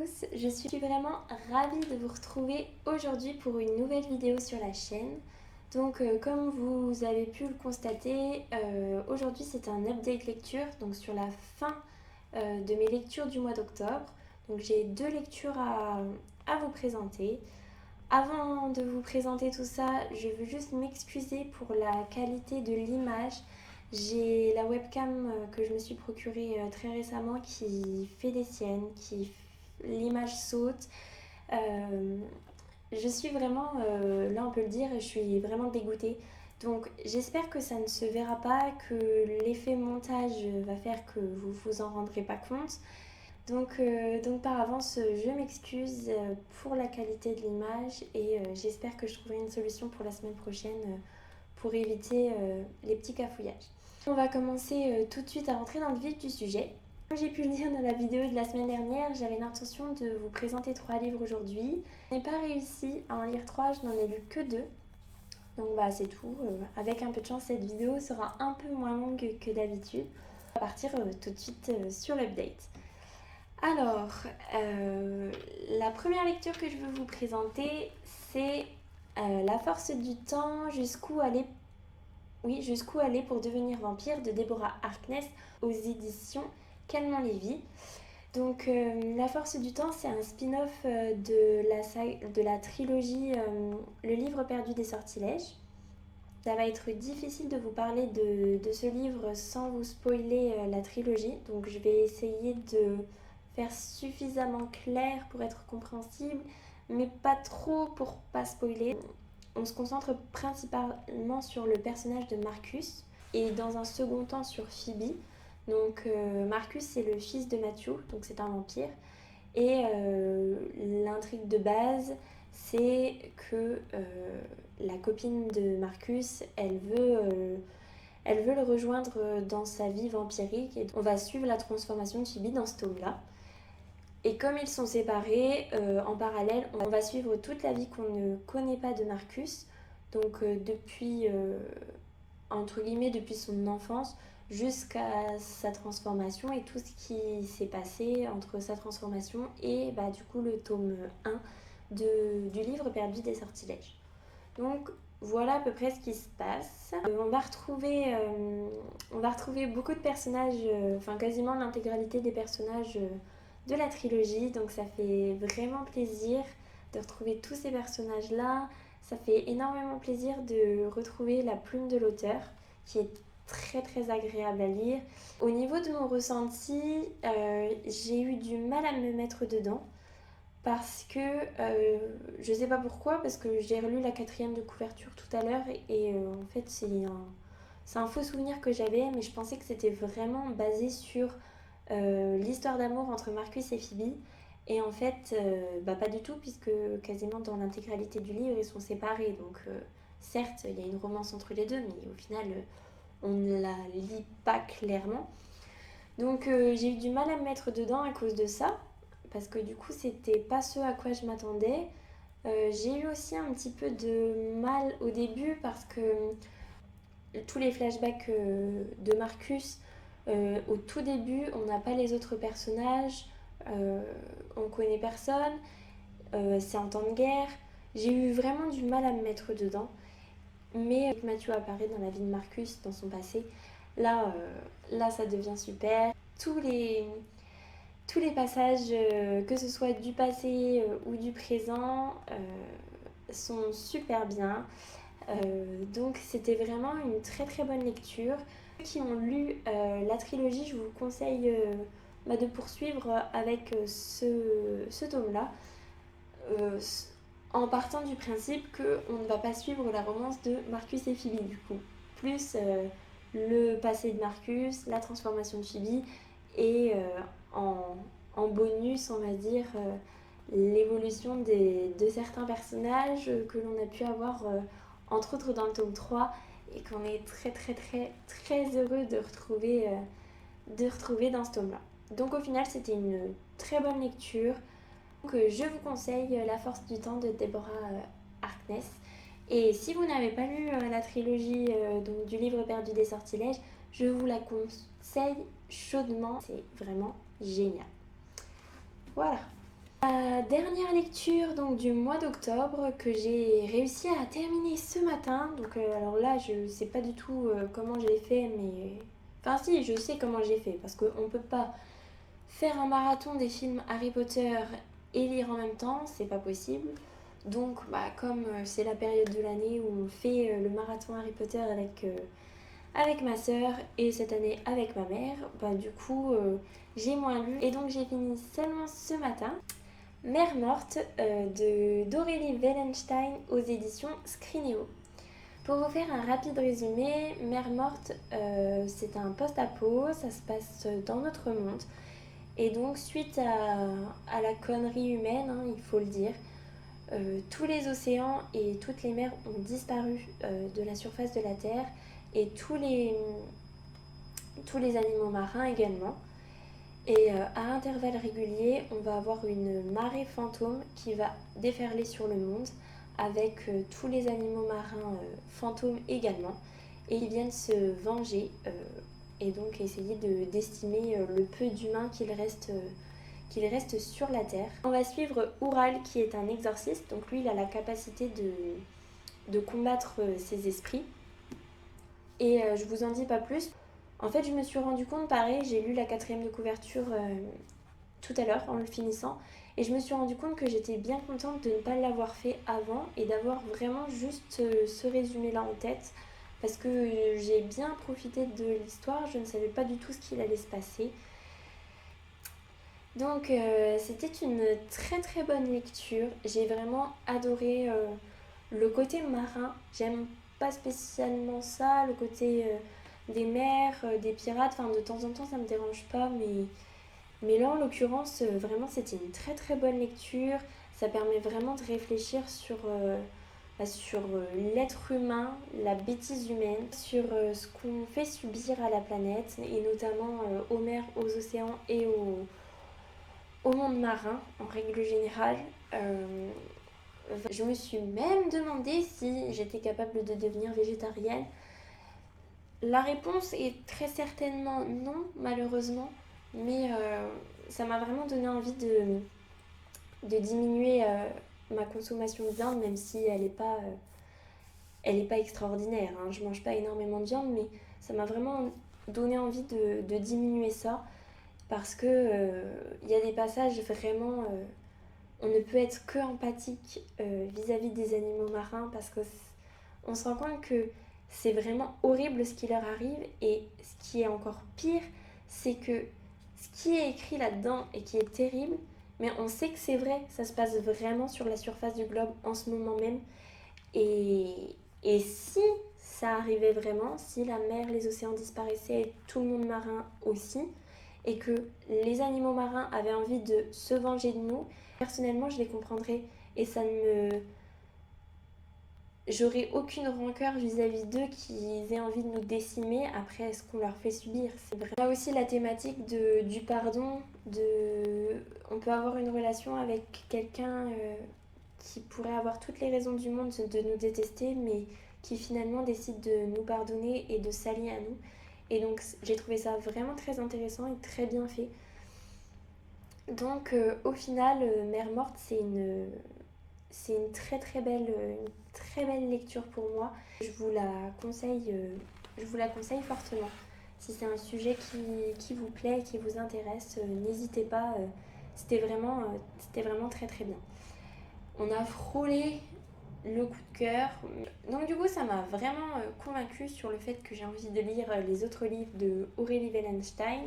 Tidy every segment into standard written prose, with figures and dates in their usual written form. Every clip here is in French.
tous, je suis vraiment ravie de vous retrouver aujourd'hui pour une nouvelle vidéo sur la chaîne. Donc comme vous avez pu le constater, aujourd'hui c'est un update lecture, donc sur la fin de mes lectures du mois d'octobre. Donc j'ai deux lectures à vous présenter. Avant de vous présenter tout ça, je veux juste m'excuser pour la qualité de l'image. J'ai la webcam que je me suis procurée très récemment qui fait des siennes, l'image saute. Je suis vraiment, là on peut le dire, je suis vraiment dégoûtée. Donc j'espère que ça ne se verra pas, que l'effet montage va faire que vous vous en rendrez pas compte. Donc par avance, je m'excuse pour la qualité de l'image et j'espère que je trouverai une solution pour la semaine prochaine pour éviter les petits cafouillages. On va commencer tout de suite à rentrer dans le vif du sujet. Comme j'ai pu le dire dans la vidéo de la semaine dernière, j'avais l'intention de vous présenter 3 livres aujourd'hui. Je n'ai pas réussi à en lire 3, je n'en ai lu que 2. Donc c'est tout. Avec un peu de chance, cette vidéo sera un peu moins longue que d'habitude. On va partir tout de suite sur l'update. Alors, la première lecture que je veux vous présenter, c'est La force du temps, jusqu'où aller pour devenir vampire de Deborah Harkness aux éditions Calmant Lévy. Donc, La force du temps, c'est un spin-off de la trilogie Le livre perdu des sortilèges. Ça va être difficile de vous parler de ce livre sans vous spoiler la trilogie, donc je vais essayer de faire suffisamment clair pour être compréhensible, mais pas trop pour pas spoiler. On se concentre principalement sur le personnage de Marcus et dans un second temps sur Phoebe. Donc Marcus, c'est le fils de Matthew, donc c'est un vampire. Et l'intrigue de base, c'est que la copine de Marcus, elle veut le rejoindre dans sa vie vampirique. Et on va suivre la transformation de Phoebe dans ce tome-là. Et comme ils sont séparés, en parallèle, on va suivre toute la vie qu'on ne connaît pas de Marcus. Donc depuis, entre guillemets, depuis son enfance jusqu'à sa transformation et tout ce qui s'est passé entre sa transformation et du coup le tome 1 du livre perdu des sortilèges. Donc voilà à peu près ce qui se passe. On va retrouver beaucoup de personnages, quasiment l'intégralité des personnages de la trilogie. Donc ça fait vraiment plaisir de retrouver tous ces personnages-là. Ça fait énormément plaisir de retrouver la plume de l'auteur qui est très très agréable à lire. Au niveau de mon ressenti, j'ai eu du mal à me mettre dedans parce que je sais pas pourquoi, parce que j'ai relu la 4e de couverture tout à l'heure et en fait c'est un faux souvenir que j'avais, mais je pensais que c'était vraiment basé sur l'histoire d'amour entre Marcus et Phoebe. Et en fait, pas du tout, puisque quasiment dans l'intégralité du livre, ils sont séparés. Donc certes, il y a une romance entre les deux, mais au final, on ne la lit pas clairement. Donc j'ai eu du mal à me mettre dedans à cause de ça, parce que du coup, c'était pas ce à quoi je m'attendais. J'ai eu aussi un petit peu de mal au début, parce que tous les flashbacks de Marcus, au tout début, on n'a pas les autres personnages, on connaît personne, c'est en temps de guerre. J'ai eu vraiment du mal à me mettre dedans. Mais Matthew apparaît dans la vie de Marcus, dans son passé, là ça devient super. Tous les passages, que ce soit du passé ou du présent, sont super bien. Donc c'était vraiment une très très bonne lecture. Ceux qui ont lu la trilogie, je vous conseille de poursuivre avec ce tome-là, en partant du principe qu'on ne va pas suivre la romance de Marcus et Phoebe du coup. Plus le passé de Marcus, la transformation de Phoebe et en bonus, on va dire, l'évolution de certains personnages que l'on a pu avoir entre autres dans le tome 3 et qu'on est très très très très heureux de retrouver dans ce tome là. Donc au final c'était une très bonne lecture. Donc je vous conseille La force du temps de Deborah Harkness. Et si vous n'avez pas lu la trilogie donc, du livre perdu des sortilèges, je vous la conseille chaudement, c'est vraiment génial. Voilà. dernière lecture donc, du mois d'octobre que j'ai réussi à terminer ce matin. Donc alors là, je sais pas du tout comment j'ai fait, mais... Enfin si, je sais comment j'ai fait, parce qu'on peut pas faire un marathon des films Harry Potter et lire en même temps, c'est pas possible. Donc comme c'est la période de l'année où on fait le marathon Harry Potter avec ma sœur et cette année avec ma mère, du coup j'ai moins lu. Et donc j'ai fini seulement ce matin Mère morte d'Aurélie Wellenstein aux éditions Scrinéo. Pour vous faire un rapide résumé, Mère morte, c'est un post-apo, ça se passe dans notre monde. Et donc suite à la connerie humaine, hein, il faut le dire, tous les océans et toutes les mers ont disparu de la surface de la Terre et tous les animaux marins également. Et à intervalles réguliers, on va avoir une marée fantôme qui va déferler sur le monde avec tous les animaux marins fantômes également. Et ils viennent se venger et donc essayer d'estimer le peu d'humains qu'il reste sur la Terre. On va suivre Oural qui est un exorciste, donc lui il a la capacité de combattre ces esprits. Et je vous en dis pas plus. En fait, je me suis rendu compte, pareil, j'ai lu la 4e de couverture tout à l'heure en le finissant, et je me suis rendu compte que j'étais bien contente de ne pas l'avoir fait avant et d'avoir vraiment juste ce résumé-là en tête, parce que j'ai bien profité de l'histoire, je ne savais pas du tout ce qu'il allait se passer. Donc c'était une très très bonne lecture, j'ai vraiment adoré le côté marin, j'aime pas spécialement ça, le côté des mers, des pirates, enfin de temps en temps ça me dérange pas, mais là en l'occurrence vraiment c'était une très très bonne lecture, ça permet vraiment de réfléchir sur l'être humain, la bêtise humaine, sur ce qu'on fait subir à la planète et notamment aux mers, aux océans et au monde marin en règle générale. Je me suis même demandé si j'étais capable de devenir végétarienne. La réponse est très certainement non, malheureusement, mais ça m'a vraiment donné envie de diminuer ma consommation de viande, même si elle est pas extraordinaire, hein. Je mange pas énormément de viande, mais ça m'a vraiment donné envie de diminuer ça, parce que y a des passages vraiment... on ne peut être que empathique vis-à-vis des animaux marins, parce que on se rend compte que c'est vraiment horrible ce qui leur arrive, et ce qui est encore pire, c'est que ce qui est écrit là-dedans et qui est terrible, mais on sait que c'est vrai, ça se passe vraiment sur la surface du globe en ce moment même. Et si ça arrivait vraiment, si la mer, les océans disparaissaient, et tout le monde marin aussi, et que les animaux marins avaient envie de se venger de nous, personnellement je les comprendrais, et ça ne me... J'aurais aucune rancœur vis-à-vis d'eux qu'ils aient envie de nous décimer après ce qu'on leur fait subir. C'est vrai. Là aussi la thématique du pardon, on peut avoir une relation avec quelqu'un qui pourrait avoir toutes les raisons du monde de nous détester, mais qui finalement décide de nous pardonner et de s'allier à nous. Et donc j'ai trouvé ça vraiment très intéressant et très bien fait. Donc au final, Mère morte, c'est une très très belle lecture pour moi. Je vous la conseille fortement. Si c'est un sujet qui vous plaît et qui vous intéresse, n'hésitez pas. C'était vraiment très très bien. On a frôlé le coup de cœur. Donc du coup, ça m'a vraiment convaincue sur le fait que j'ai envie de lire les autres livres de Aurélie Wellenstein.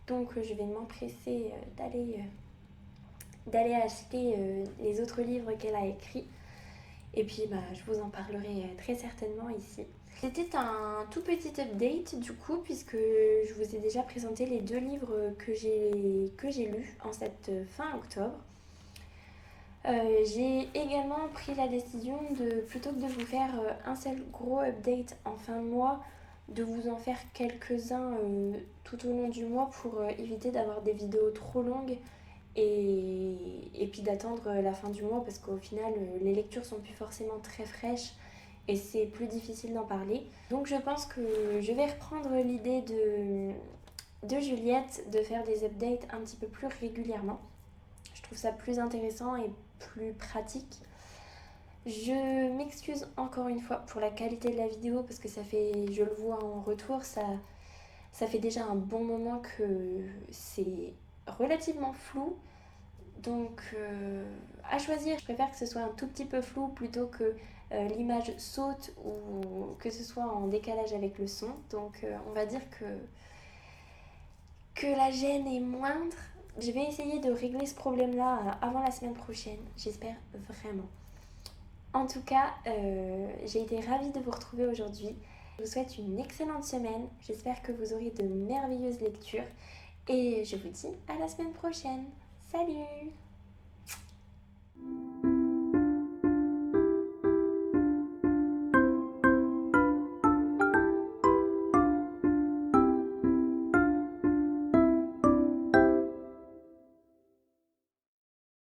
Donc je vais m'empresser d'aller acheter les autres livres qu'elle a écrits. Et puis je vous en parlerai très certainement ici. C'était un tout petit update du coup, puisque je vous ai déjà présenté les 2 livres que j'ai lus en cette fin octobre. J'ai également pris la décision plutôt que de vous faire un seul gros update en fin de mois, de vous en faire quelques-uns tout au long du mois pour éviter d'avoir des vidéos trop longues et puis d'attendre la fin du mois, parce qu'au final les lectures sont plus forcément très fraîches et c'est plus difficile d'en parler. Donc je pense que je vais reprendre l'idée de Juliette de faire des updates un petit peu plus régulièrement. Je trouve ça plus intéressant et plus pratique. Je m'excuse encore une fois pour la qualité de la vidéo parce que ça fait, je le vois en retour, ça fait déjà un bon moment que c'est relativement flou. Donc à choisir, je préfère que ce soit un tout petit peu flou plutôt que l'image saute ou que ce soit en décalage avec le son. Donc on va dire que la gêne est moindre. Je vais essayer de régler ce problème-là avant la semaine prochaine, j'espère vraiment. En tout cas, j'ai été ravie de vous retrouver aujourd'hui. Je vous souhaite une excellente semaine. J'espère que vous aurez de merveilleuses lectures. Et je vous dis à la semaine prochaine. Salut!